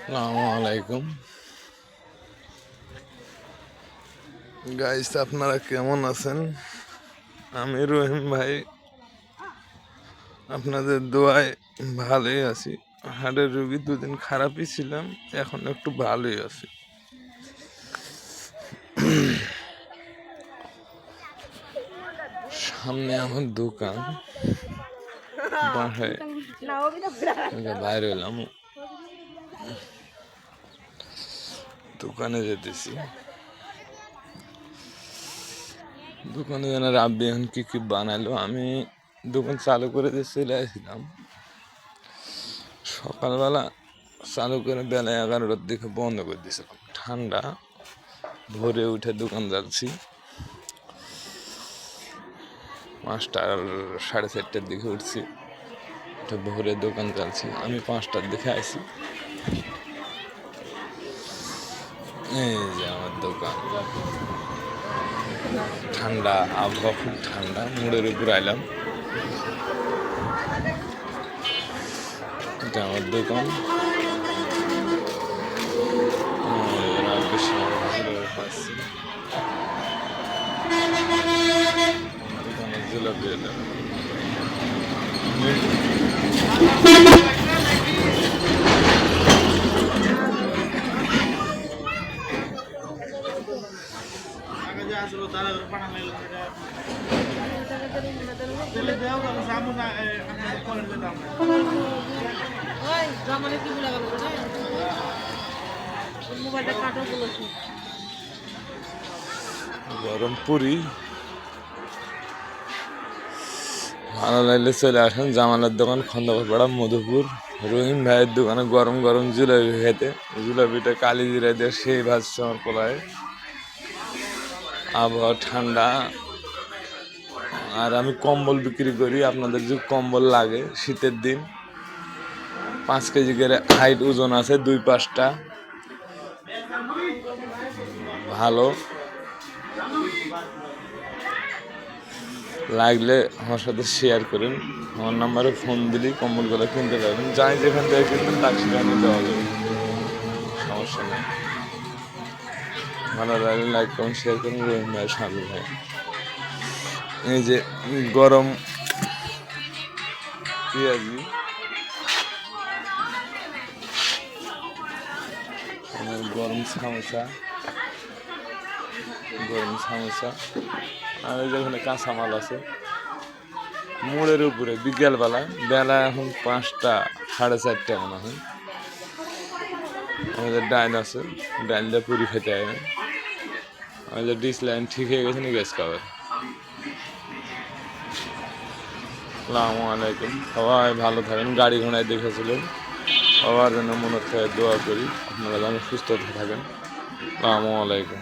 আসসালামু আলাইকুম গাইস, আপনারা কেমন আছেন? আমি রহিম ভাই আপনাদের দোয়ায় ভালোই আছি। হাড়ের রোগী দুদিন খারাপই ছিলাম, এখন একটু ভালোই আছি। সামনে আমার দোকান, বাসায় বাইরে এলাম, দোকানে যেতেছি। দোকানে যেন রাব্বি এখন কি কি বানাইলো। আমি দোকান চালু করে দিয়ে চলে আসছিলাম সকালবেলা, চালু করে বেলা 11টার দিকে বন্ধ করে দিয়েছে। ঠান্ডা, ভোরে উঠে দোকান যাচ্ছি 5টা 4:30টার দিকে উঠছি, ভোরে দোকান চালছি। আমি 5টার দিকে আইছি। এই যে আমার দোকান, ঠান্ডা আবহাওয়া, খুব ঠান্ডা। মোড়ের উপর আইলাম, এটা আমার দোকান। দোকানে জিলাপি এলাম। গরম পুরি ভালো লাগলে চলে আসেন জামালের দোকান, খন্দকারপাড়া, মধুপুর। রহিম ভাইয়ের দোকানে গরম গরম জিলাপি খেতে। জিলাপিটা কালি জিরা দিয়ে সেই ভাজছে আমার পোলায়। আবহাওয়া ঠান্ডা, আর আমি কম্বল বিক্রি করি। আপনাদের যে কম্বল লাগে শীতের দিন, 5 কেজি করে হাইট ওজন আছে, 2-5টা ভালো লাগলে আমার সাথে শেয়ার করেন। আমার নাম্বারে ফোন দিলেই কম্বলগুলো কিনতে পারবেন। যাই যেখান থেকে কিনবেন তার সেখানে নিতে হবে, সমস্যা নেই। ভালো লাগলে লাইক কমেন্ট শেয়ার করুন। রহিম ভাই, শামিল ভাই। এই যে গরম পেঁয়াজি, গরম সামোসা, আর যেখানে কাঁচামাল আছে মোড়ের উপরে। বিকেলবেলা, বেলা এখন 5টা 4:30 মনে হয়। আমাদের ডাইন আছে, ডাইন দিয়ে পুরি খেতে হয় না। আমাদের ডিস লাইন ঠিক হয়ে গেছে, গ্যাস কাভার। আসসালামু আলাইকুম, সবাই ভালো থাকেন। গাড়ি ঘোড়ায় দেখেছিলেন, সবার জন্য মনে থেকে দোয়া করি আপনারা যেন সুস্থ থাকেন। আসসালামু আলাইকুম।